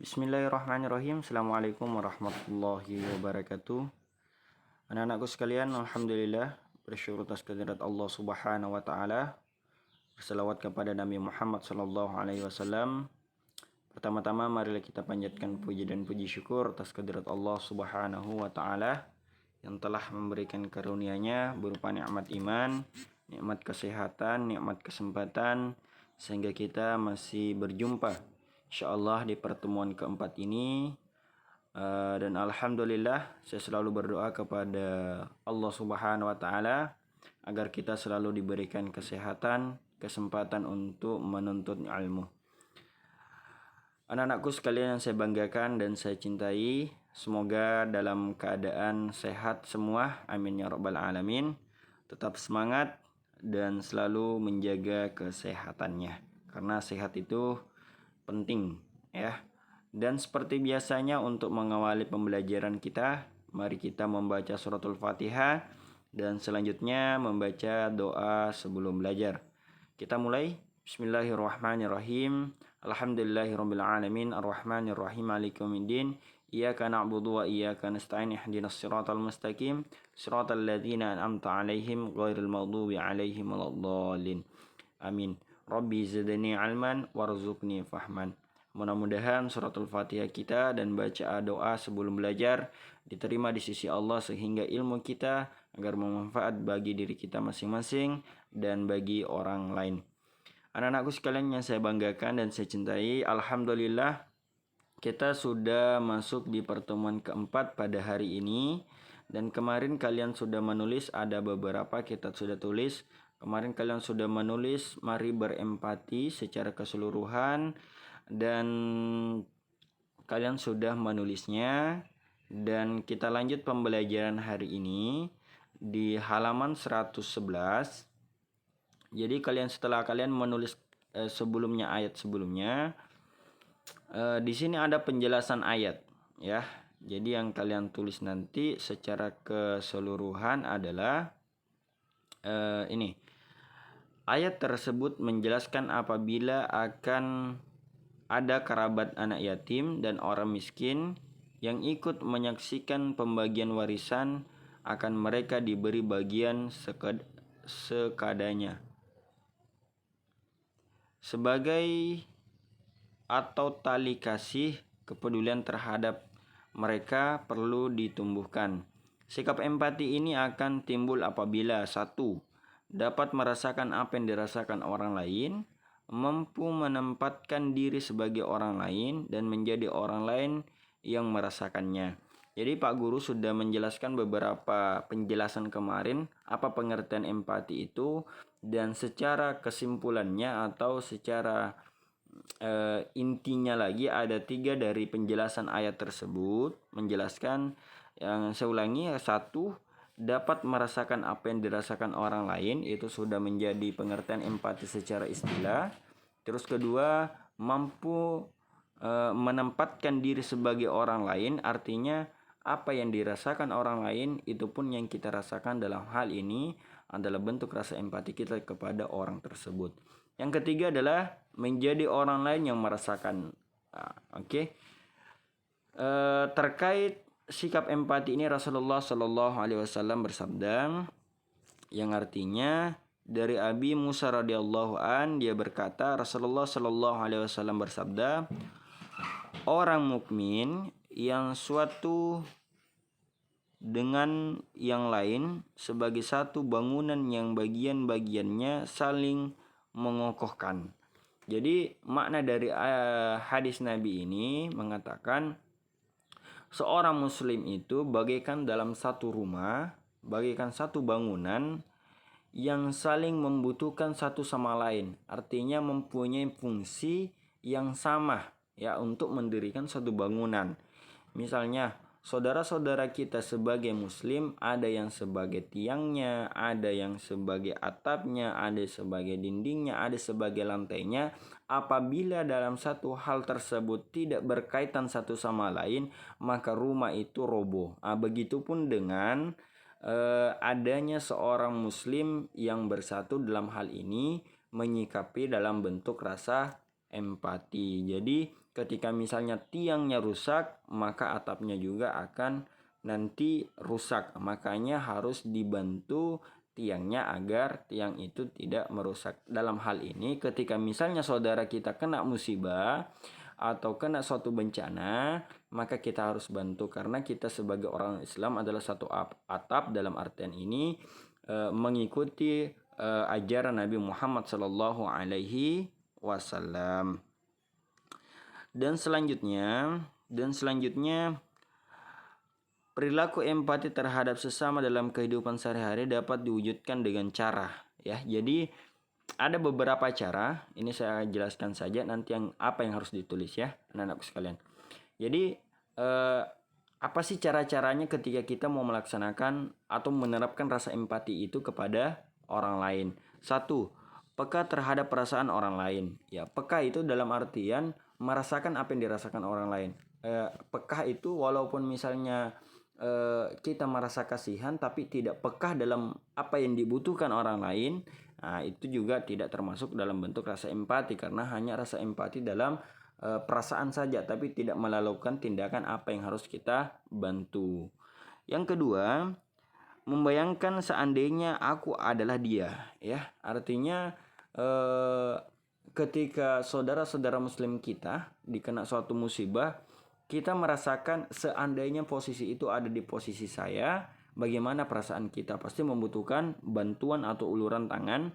Bismillahirrahmanirrahim. Assalamualaikum warahmatullahi wabarakatuh. Anak-anakku sekalian, alhamdulillah bersyukur atas kehadirat Allah Subhanahu wa taala. Berselawat kepada Nabi Muhammad sallallahu alaihi wasallam. Pertama-tama marilah kita panjatkan puji dan puji syukur atas kehadirat Allah Subhanahu wa taala yang telah memberikan karunia-Nya berupa nikmat iman, nikmat kesehatan, nikmat kesempatan sehingga kita masih berjumpa insyaallah di pertemuan keempat ini. Dan alhamdulillah saya selalu berdoa kepada Allah Subhanahu wa taala agar kita selalu diberikan kesehatan, kesempatan untuk menuntut ilmu. Anak-anakku sekalian yang saya banggakan dan saya cintai, semoga dalam keadaan sehat semua, amin ya rabbal alamin. Tetap semangat dan selalu menjaga kesehatannya, karena sehat itu penting ya. Dan seperti biasanya untuk mengawali pembelajaran kita, mari kita membaca suratul Fatihah dan selanjutnya membaca doa sebelum belajar. Kita mulai. Bismillahirrahmanirrahim. Alhamdulillahirabbil alamin arrahmanir rahim maliki yaumiddin. Iyyaka na'budu wa iyyaka nasta'in ihdinas siratal mustaqim siratal ladzina an'amta 'alaihim ghairil maghdubi 'alaihim waladdallin. Amin. Rabbi zidni ilman warzuqni fahman. Mudah-mudahan suratul Fatihah kita dan baca doa sebelum belajar diterima di sisi Allah sehingga ilmu kita agar bermanfaat bagi diri kita masing-masing dan bagi orang lain. Anak-anakku sekalian yang saya banggakan dan saya cintai, alhamdulillah kita sudah masuk di pertemuan keempat pada hari ini. Dan kemarin kalian sudah menulis, ada beberapa kita sudah tulis. Kemarin kalian sudah menulis mari berempati secara keseluruhan dan kalian sudah menulisnya. Dan kita lanjut pembelajaran hari ini di halaman 111. Jadi setelah kalian menulis sebelumnya ayat sebelumnya, di sini ada penjelasan ayat ya. Jadi yang kalian tulis nanti secara keseluruhan adalah ini. Ayat tersebut menjelaskan apabila akan ada kerabat anak yatim dan orang miskin yang ikut menyaksikan pembagian warisan, akan mereka diberi bagian sekadanya. Sebagai atau tali kasih kepedulian terhadap mereka perlu ditumbuhkan. Sikap empati ini akan timbul apabila 1. Dapat merasakan apa yang dirasakan orang lain, mampu menempatkan diri sebagai orang lain dan menjadi orang lain yang merasakannya. Jadi Pak Guru sudah menjelaskan beberapa penjelasan kemarin apa pengertian empati itu, dan secara kesimpulannya atau secara intinya lagi ada 3 dari penjelasan ayat tersebut menjelaskan. Yang saya ulangi, 1. Dapat merasakan apa yang dirasakan orang lain, itu sudah menjadi pengertian empati secara istilah. Terus kedua, mampu menempatkan diri sebagai orang lain, artinya apa yang dirasakan orang lain itu pun yang kita rasakan. Dalam hal ini adalah bentuk rasa empati kita kepada orang tersebut. Yang ketiga adalah menjadi orang lain yang merasakan. Terkait sikap empati ini Rasulullah Shallallahu Alaihi Wasallam bersabda, yang artinya dari Abi Musa radhiyallahu an, dia berkata Rasulullah Shallallahu Alaihi Wasallam bersabda, orang mukmin yang suatu dengan yang lain sebagai satu bangunan yang bagian-bagiannya saling mengokohkan. Jadi makna dari hadis Nabi ini mengatakan seorang muslim itu bagaikan dalam satu rumah, bagaikan satu bangunan yang saling membutuhkan satu sama lain. Artinya mempunyai fungsi yang sama ya untuk mendirikan satu bangunan. Misalnya saudara-saudara kita sebagai muslim, ada yang sebagai tiangnya, ada yang sebagai atapnya, ada sebagai dindingnya, ada sebagai lantainya. Apabila dalam satu hal tersebut tidak berkaitan satu sama lain, maka rumah itu roboh. Begitupun dengan adanya seorang muslim yang bersatu dalam hal ini menyikapi dalam bentuk rasa empati. Jadi ketika misalnya tiangnya rusak, maka atapnya juga akan nanti rusak. Makanya harus dibantu tiangnya agar tiang itu tidak merusak. Dalam hal ini ketika misalnya saudara kita kena musibah atau kena suatu bencana, maka kita harus bantu karena kita sebagai orang Islam adalah satu atap. Dalam artian ini mengikuti ajaran Nabi Muhammad SAW. Dan selanjutnya perilaku empati terhadap sesama dalam kehidupan sehari-hari dapat diwujudkan dengan cara, ya. Jadi ada beberapa cara, ini saya jelaskan saja nanti apa yang harus ditulis, ya, anak-anakku sekalian. Jadi apa sih cara-caranya ketika kita mau melaksanakan atau menerapkan rasa empati itu kepada orang lain? 1. Peka terhadap perasaan orang lain. Ya, peka itu dalam artian merasakan apa yang dirasakan orang lain. Peka itu walaupun misalnya kita merasa kasihan tapi tidak peka dalam apa yang dibutuhkan orang lain, nah, itu juga tidak termasuk dalam bentuk rasa empati, karena hanya rasa empati dalam perasaan saja tapi tidak melakukan tindakan apa yang harus kita bantu. Yang kedua, membayangkan seandainya aku adalah dia, ya. Artinya ketika saudara-saudara muslim kita dikena suatu musibah, kita merasakan seandainya posisi itu ada di posisi saya, bagaimana perasaan kita? Pasti membutuhkan bantuan atau uluran tangan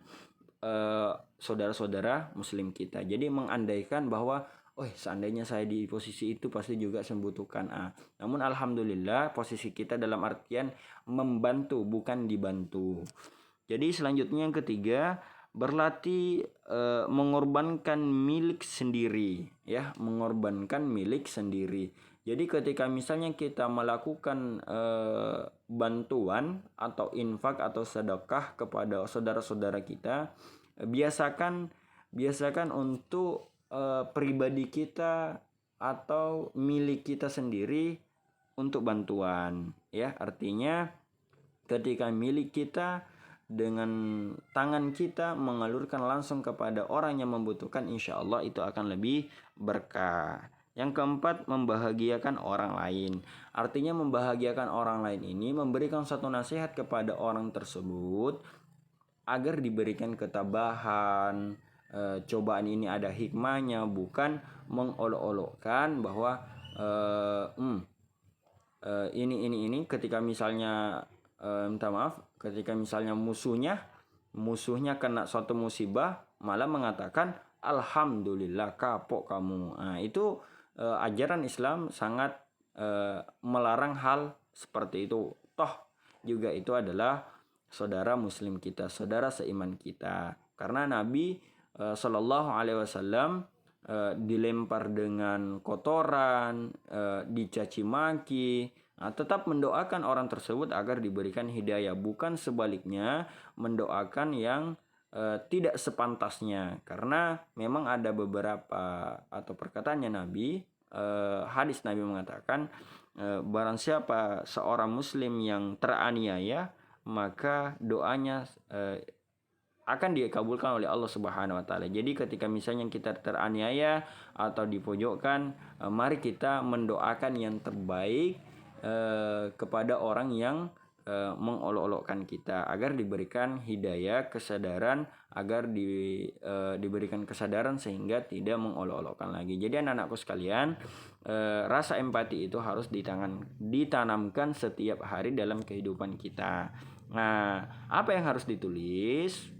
saudara-saudara muslim kita. Jadi mengandaikan bahwa seandainya saya di posisi itu pasti juga membutuhkan Namun alhamdulillah posisi kita dalam artian membantu bukan dibantu. Jadi selanjutnya yang ketiga, berlatih mengorbankan milik sendiri, ya, mengorbankan milik sendiri. Jadi ketika misalnya kita melakukan bantuan atau infak atau sedekah kepada saudara-saudara kita, biasakan untuk pribadi kita atau milik kita sendiri untuk bantuan, ya. Artinya ketika milik kita dengan tangan kita mengalurkan langsung kepada orang yang membutuhkan, insya Allah itu akan lebih berkah. Yang keempat, membahagiakan orang lain. Artinya membahagiakan orang lain ini memberikan satu nasihat kepada orang tersebut agar diberikan ketabahan. Cobaan ini ada hikmahnya, bukan mengolok-olokkan bahwa ini ketika misalnya minta maaf, ketika misalnya musuhnya kena suatu musibah malah mengatakan alhamdulillah kapok kamu. Nah, itu ajaran Islam sangat melarang hal seperti itu. Toh juga itu adalah saudara muslim kita, saudara seiman kita. Karena Nabi Shallallahu Alaihi Wasallam dilempar dengan kotoran, dicaci maki, tetap mendoakan orang tersebut agar diberikan hidayah, bukan sebaliknya mendoakan yang tidak sepantasnya. Karena memang ada beberapa atau perkataannya Nabi, hadis Nabi mengatakan barang siapa seorang muslim yang teraniaya, maka doanya akan dikabulkan oleh Allah Subhanahu wa taala. Jadi ketika misalnya kita teraniaya atau dipojokkan, mari kita mendoakan yang terbaik kepada orang yang mengolok-olokkan kita agar diberikan hidayah, kesadaran, agar diberikan kesadaran sehingga tidak mengolok-olokkan lagi. Jadi anak-anakku sekalian, rasa empati itu harus ditanamkan setiap hari dalam kehidupan kita. Nah, apa yang harus ditulis?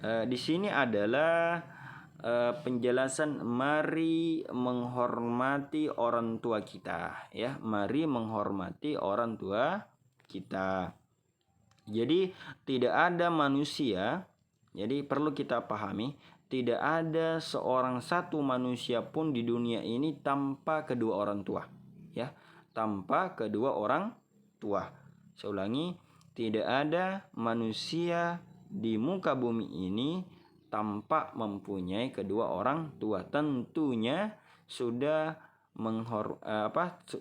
Di sini adalah penjelasan mari menghormati orang tua kita, ya. Mari menghormati orang tua kita. Jadi tidak ada manusia, jadi perlu kita pahami, tidak ada seorang satu manusia pun di dunia ini tanpa kedua orang tua, ya. Tanpa kedua orang tua. Saya ulangi, tidak ada manusia di muka bumi ini tanpa mempunyai kedua orang tua. Tentunya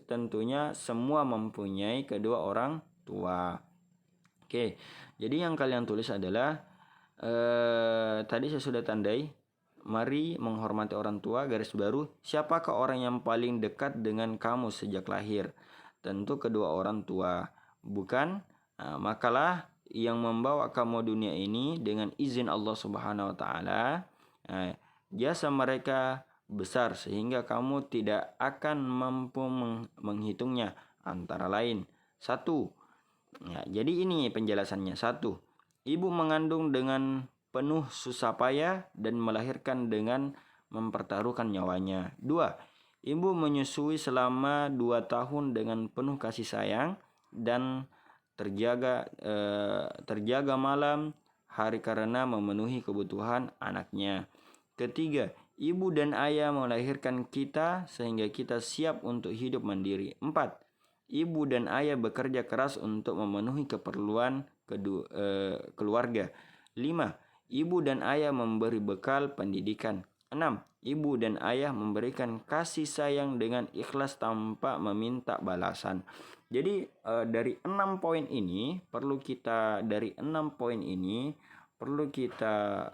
tentunya semua mempunyai kedua orang tua. Oke, jadi yang kalian tulis adalah tadi saya sudah tandai Mari menghormati orang tua. Garis baru, siapakah orang yang paling dekat dengan kamu sejak lahir? Tentu kedua orang tua. Bukan? Makalah yang membawa kamu dunia ini dengan izin Allah Subhanahu wa taala. Jasa mereka besar sehingga kamu tidak akan mampu menghitungnya. Antara lain, satu. Jadi ini penjelasannya. Satu, ibu mengandung dengan penuh susah payah dan melahirkan dengan mempertaruhkan nyawanya. 2. Ibu menyusui selama 2 tahun dengan penuh kasih sayang dan terjaga malam hari karena memenuhi kebutuhan anaknya. Ketiga, ibu dan ayah melahirkan kita sehingga kita siap untuk hidup mandiri. 4. Ibu dan ayah bekerja keras untuk memenuhi keperluan keluarga. 5. Ibu dan ayah memberi bekal pendidikan. 6. Ibu dan ayah memberikan kasih sayang dengan ikhlas tanpa meminta balasan. Jadi dari 6 poin ini perlu kita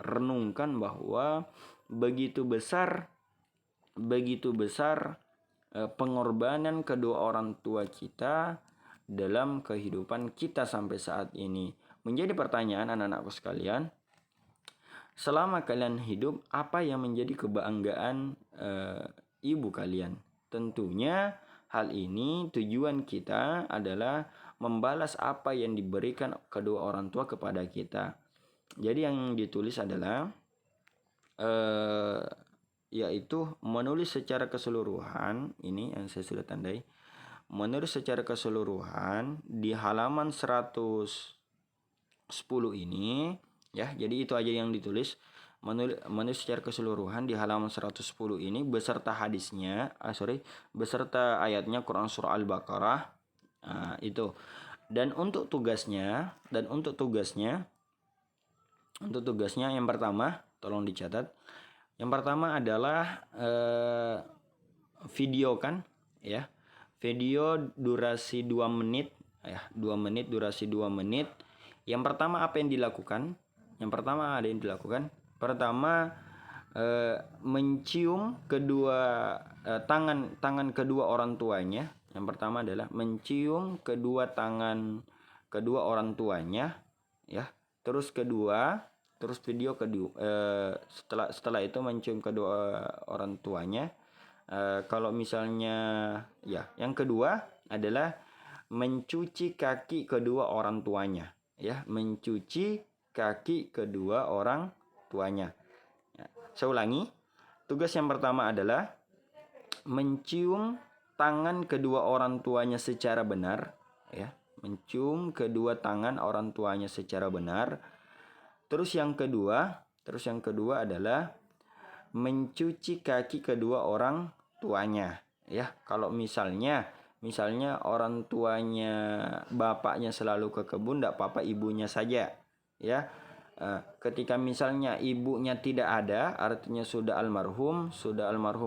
renungkan bahwa begitu besar pengorbanan kedua orang tua kita dalam kehidupan kita sampai saat ini. Menjadi pertanyaan anak-anakku sekalian, selama kalian hidup, apa yang menjadi kebanggaan ibu kalian? Tentunya hal ini tujuan kita adalah membalas apa yang diberikan kedua orang tua kepada kita. Jadi yang ditulis adalah yaitu menulis secara keseluruhan. Ini yang saya sudah tandai. Menulis secara keseluruhan di halaman 110 ini ya. Jadi itu aja yang ditulis. Menulis secara keseluruhan di halaman 110 ini beserta hadisnya, beserta ayatnya Quran surah Al-Baqarah. Itu. Dan untuk tugasnya yang pertama, tolong dicatat. Yang pertama adalah video kan ya. Video durasi 2 menit ya, 2 menit durasi 2 menit. Yang pertama apa yang dilakukan? Pertama mencium kedua tangan kedua orang tuanya. Yang pertama adalah mencium kedua tangan kedua orang tuanya ya. Terus video kedua setelah itu mencium kedua orang tuanya. Kalau misalnya ya, yang kedua adalah mencuci kaki kedua orang tuanya ya, mencuci kaki kedua orang tuanya. Saya ulangi, tugas yang pertama adalah mencium tangan kedua orang tuanya secara benar ya, mencium kedua tangan orang tuanya secara benar. Terus yang kedua adalah mencuci kaki kedua orang tuanya ya. Kalau misalnya orang tuanya bapaknya selalu ke kebun, tidak apa-apa ibunya saja ya. Ketika misalnya ibunya tidak ada, artinya sudah almarhum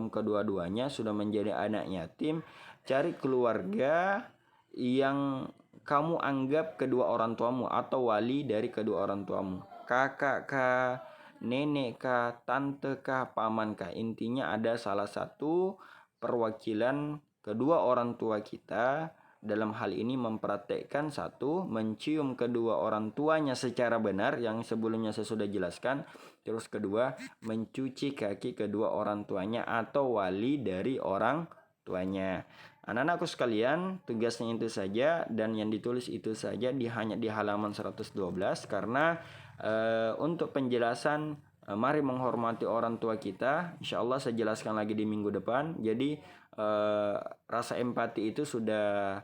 kedua-duanya, sudah menjadi anak yatim, cari keluarga yang kamu anggap kedua orang tuamu atau wali dari kedua orang tuamu, kakak kah, nenek kah, tante kah, paman kah. Intinya ada salah satu perwakilan kedua orang tua kita. Dalam hal ini mempraktekkan satu, mencium kedua orang tuanya secara benar yang sebelumnya saya sudah jelaskan. Terus kedua, mencuci kaki kedua orang tuanya atau wali dari orang tuanya. Anak-anakku sekalian, tugasnya itu saja dan yang ditulis itu saja hanya di halaman 112 karena untuk penjelasan mari menghormati orang tua kita, insya Allah saya jelaskan lagi di minggu depan. Jadi rasa empati itu sudah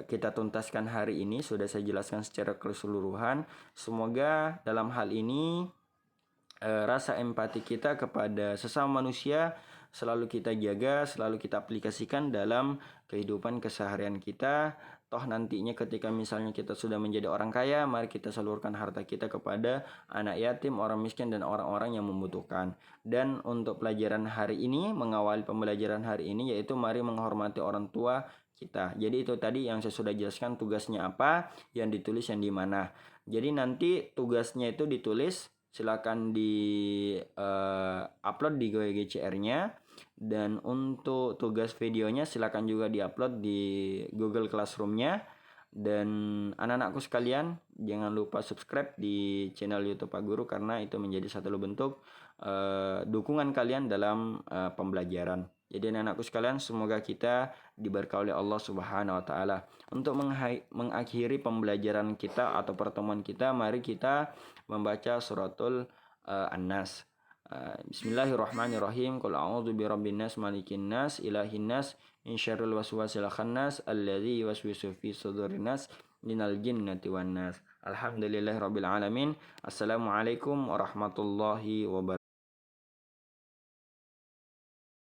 kita tuntaskan hari ini, sudah saya jelaskan secara keseluruhan. Semoga dalam hal ini rasa empati kita kepada sesama manusia selalu kita jaga, selalu kita aplikasikan dalam kehidupan keseharian kita. Toh nantinya ketika misalnya kita sudah menjadi orang kaya, mari kita salurkan harta kita kepada anak yatim, orang miskin, dan orang-orang yang membutuhkan. Dan untuk pelajaran hari ini, mengawali pembelajaran hari ini, yaitu mari menghormati orang tua kita. Jadi itu tadi yang saya sudah jelaskan tugasnya apa, yang ditulis yang di mana. Jadi nanti tugasnya itu ditulis silakan di upload di GoGCR-nya, dan untuk tugas videonya silakan juga diupload di Google Classroom-nya. Dan anak-anakku sekalian, jangan lupa subscribe di channel YouTube Pak Guru, karena itu menjadi satu bentuk dukungan kalian dalam pembelajaran. Jadi anak-anakku sekalian, semoga kita diberkahi oleh Allah Subhanahu wa taala. Untuk mengakhiri pembelajaran kita atau pertemuan kita, mari kita membaca suratul An-Nas. Bismillahirrahmanirrahim. Qul a'udzu birabbin nas, malikin nas, ilahin nas, min syarril waswasil khannas, alladzi yuwaswisu fi sudurin nas, minal jinnati wan nas. Alhamdulillahirabbil alamin. Assalamualaikum warahmatullahi wabarakatuh.